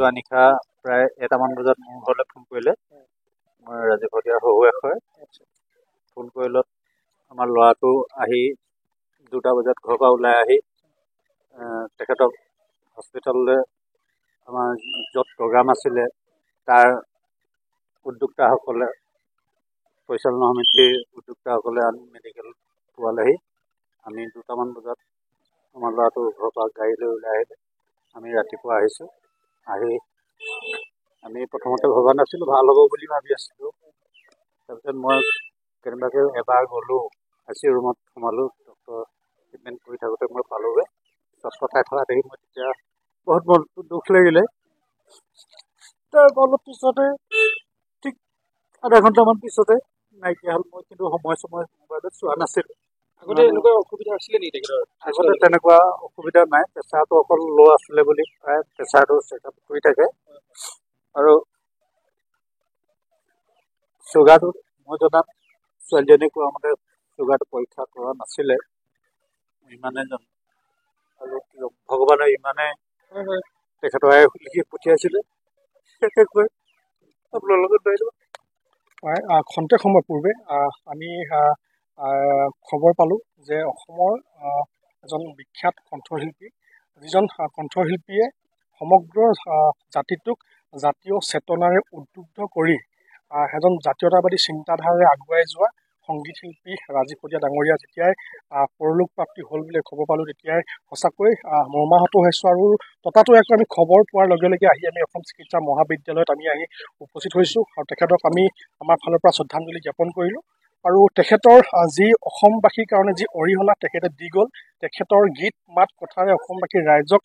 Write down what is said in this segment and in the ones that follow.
যোৱা নিশা প্ৰায় 1টামান বজাত মোৰ ঘৰলৈ ফোন কৰিলে। মই ৰাজীৱ শদিয়াৰ শহুৱেক হয়। ফোন কৰিলত আমাৰ ল'ৰাটো আহি 2টা বজাত ঘৰৰ পৰা ওলাই আহি তেখেতক হস্পিটেললৈ আমাৰ য'ত প্ৰগ্ৰাম আছিলে তাৰ উদ্যোক্তাসকলে পৰিচালনা সমিতিৰ উদ্যোক্তাসকলে আমি মেডিকেল পোৱালেহি। আমি 2টামান বজাত আমাৰ ল'ৰাটো ঘৰৰ পৰা গাড়ী লৈ ওলাই আহিলে। আমি ৰাতিপুৱা আহিছোঁ। আহি আমি প্ৰথমতে ভবা নাছিলোঁ, ভাল হ'ব বুলি ভাবি আছিলোঁ। তাৰপিছত মই কেনেবাকৈ এবাৰ গ'লোঁ, ICU ৰুমত সোমালোঁ। ডক্টৰ ট্ৰিটমেণ্ট কৰি থাকোঁতে মই পালোঁগৈ। চচত খাই থকা দেখি মই তেতিয়া বহুত মনটো দুখ লাগিলে। তাৰ অলপ পিছতে ঠিক আধা ঘণ্টামান পিছতে নাইকিয়া হ'ল। মই কিন্তু সময় মোবাইলত চোৱা নাছিলোঁ। আগতে এনেকুৱা অসুবিধা আছিলে নেকি তেখেতৰ? আগতে তেনেকুৱা অসুবিধা নাই। প্ৰেছাৰটো অকল ল' আছিলে বুলি প্ৰায় প্ৰেছাৰটো চেকআপ কৰি থাকে। আৰু চুগাৰটো মই জনাত ছোৱালীজনীয়ে কোৱা মতে চুগাৰটো পৰীক্ষা কৰা নাছিলে। ইমানে জানো। আৰু ভগৱানে ইমানে তেখেতৰ লিখি পঠিয়াইছিলে। বিশেষকৈ আপোনাৰ লগত ধৰিলোঁ। খন্তেক সময় পূৰ্বে আমি খবৰ পালোঁ যে অসমৰ এজন বিখ্যাত কণ্ঠশিল্পী, যিজন কণ্ঠশিল্পীয়ে সমগ্ৰ জাতিটোক জাতীয় চেতনাৰে উদ্বুদ্ধ কৰি এজন জাতীয়তাবাদী চিন্তাধাৰাৰে আগুৱাই যোৱা সংগীত শিল্পী ৰাজীৱ শদিয়া ডাঙৰীয়া যেতিয়াই পৰলোক প্ৰাপ্তি হ'ল বুলি খবৰ পালোঁ, তেতিয়াই সঁচাকৈ মৰ্মাহত হৈছোঁ। আৰু ততাতৈয়াকৈ আমি খবৰ পোৱাৰ লগে লগে আহি আমি অসম চিকিৎসা মহাবিদ্যালয়ত আমি আহি উপস্থিত হৈছোঁ আৰু তেখেতক আমি আমাৰ ফালৰ পৰা শ্ৰদ্ধাঞ্জলি জ্ঞাপন কৰিলোঁ। আৰু তেখেতৰ যি অসমবাসীৰ কাৰণে যি অৰিহণা তেখেতে দি গ'ল, তেখেতৰ গীত মাত কথাৰে অসমবাসীৰ ৰাইজক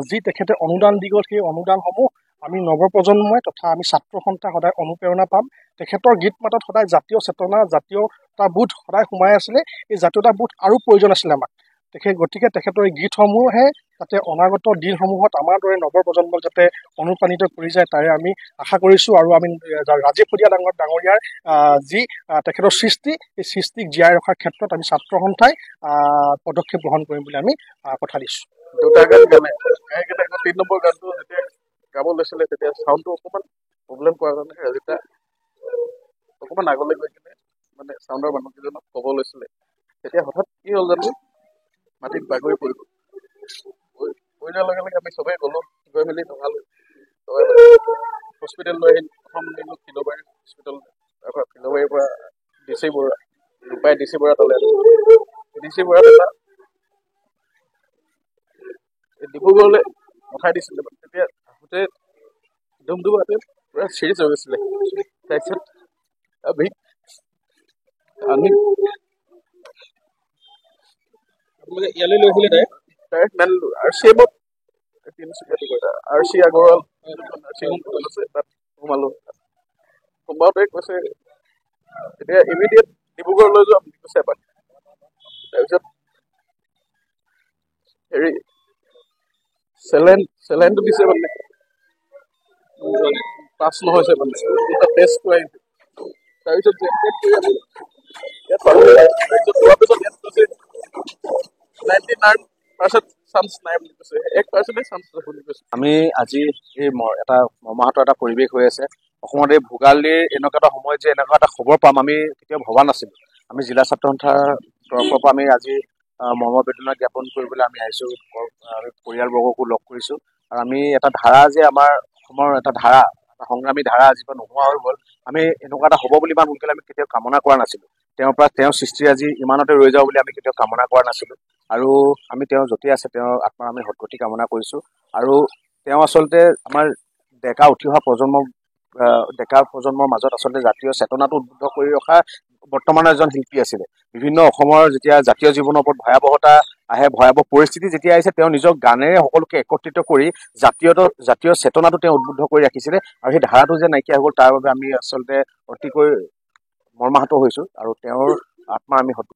যি তেখেতে অনুদান দি গ'ল, সেই অনুদানসমূহ আমি নৱপ্ৰজন্মই তথা আমি ছাত্ৰ সন্থা সদায় অনুপ্ৰেৰণা পাম। তেখেতৰ গীত মাতত সদায় জাতীয় চেতনা, জাতীয়তাবোধ সদায় সোমাই আছিলে। এই জাতীয়তাবোধ আৰু প্ৰয়োজন আছিলে আমাক। গতিকে তেখেতৰ এই গীতসমূহে যাতে অনাগত দিনসমূহত আমাৰ দৰে নৱপ্ৰজন্মক যাতে অনুপ্ৰাণিত কৰি যায়, তাৰে আমি আশা কৰিছোঁ। আৰু আমি ৰাজীৱ শদিয়া ডাঙৰীয়াৰ যি তেখেতৰ সৃষ্টি, এই সৃষ্টিক জীয়াই ৰখাৰ ক্ষেত্ৰত আমি ছাত্ৰ সন্থাই পদক্ষেপ গ্ৰহণ কৰিম বুলি আমি কথা দিছোঁ। 2টা গান গালে। 3 নম্বৰ গানটো যেতিয়া গাব লৈছিলে তেতিয়া চাউণ্ডটো অকণমান প্ৰব্লেম পোৱাৰ কাৰণে ৰাজিতা অকণমান আগলৈ গৈ কিনে মানে চাউণ্ডৰ মানুহকেইজনক ক'ব লৈছিলে। তেতিয়া হঠাৎ কি হ'ল জানো, মাটিত বাগৰি পৰিব। পৰি যোৱাৰ লগে লগে আমি চবেই গ'লোঁ, গৈ মেলি নগালোঁ। হস্পিটেল লৈ আহিলোঁ। প্ৰথম নিলোঁ ফিল'বাৰী হস্পিটেল, তাৰপৰা ফিল'বাৰীৰ পৰা DC বৰুৱা, ৰূপাই DC বৰুৱা তালৈ DC বৰুৱা এটা ডিব্ৰুগড়লৈ পঠাই দিছিলে। তেতিয়া আহোঁতে ধুমধুমাতে পুৰা চিৰিয়াছ হৈ গৈছিলে। তাৰপিছত আমি আপোনালোকে ইয়ালৈ লৈ আহিলে ডাইৰেক্ট নানিলোঁ। RCMত RC আগৰৱাল আছে, তাত সোমালোঁ। সোমাওঁতে কৈছে এতিয়া ইমিডিয়েট ডিব্ৰুগড় লৈ যোৱা বুলি কৈছে এপাক। তাৰপিছত হেৰি চেলাইনটো দিছে মানে পাছ নহৈছে মানে টেষ্ট কৰাই। তাৰপিছত ইয়াত পালোঁ। তাৰপিছত যোৱাৰ পিছত ইয়াত কৈছে 99% চান্স নাই বুলি কৈছে, 1% চান্স আছে বুলি কৈছে। আমি আজি এই এটা মৰ্মাহত এটা পৰিৱেশ হৈ আছে অসমত। এই ভোগালীৰ এনেকুৱা এটা সময়ত যে এনেকুৱা এটা খবৰ পাম আমি কেতিয়াও ভবা নাছিলোঁ। আমি জিলা ছাত্ৰ সন্থাৰ তৰফৰ পৰা আমি আজি মৰ্মবেদনা জ্ঞাপন কৰিবলৈ আমি আহিছোঁ। আমি পৰিয়ালবৰ্গকো লগ কৰিছোঁ। আৰু আমি এটা ধাৰা যে আমাৰ অসমৰ এটা ধাৰা, এটা সংগ্ৰামী ধাৰা আজি নোহোৱা হৈ গ'ল। আমি এনেকুৱা এটা হ'ব বুলি ইমান সোনকালে আমি কেতিয়াও কামনা কৰা নাছিলোঁ। তেওঁৰ সৃষ্টি আজি ইমানতে ৰৈ যাওঁ বুলি আমি কেতিয়াও কামনা কৰা নাছিলোঁ। আৰু আমি তেওঁ য'তেই আছে তেওঁৰ আত্মাৰ আমি সদ্গতি কামনা কৰিছোঁ। আৰু তেওঁ আচলতে আমাৰ উঠি অহা ডেকা প্ৰজন্মৰ মাজত আচলতে জাতীয় চেতনাটো উদ্বুদ্ধ কৰি ৰখা বৰ্তমানৰ এজন শিল্পী আছিলে। বিভিন্ন অসমৰ যেতিয়া জাতীয় জীৱনৰ ওপৰত ভয়াৱহতা আহে, ভয়াৱহ পৰিস্থিতি যেতিয়া আহিছে, তেওঁ নিজৰ গানেৰে সকলোকে একত্ৰিত কৰি জাতীয় চেতনাটো তেওঁ উদ্বুদ্ধ কৰি ৰাখিছিলে। আৰু সেই ধাৰাটো যে নাইকিয়া হৈ গ'ল, তাৰ বাবে আমি আচলতে অতিকৈ মৰ্মাহত হৈছোঁ। আৰু তেওঁৰ আত্মা আমি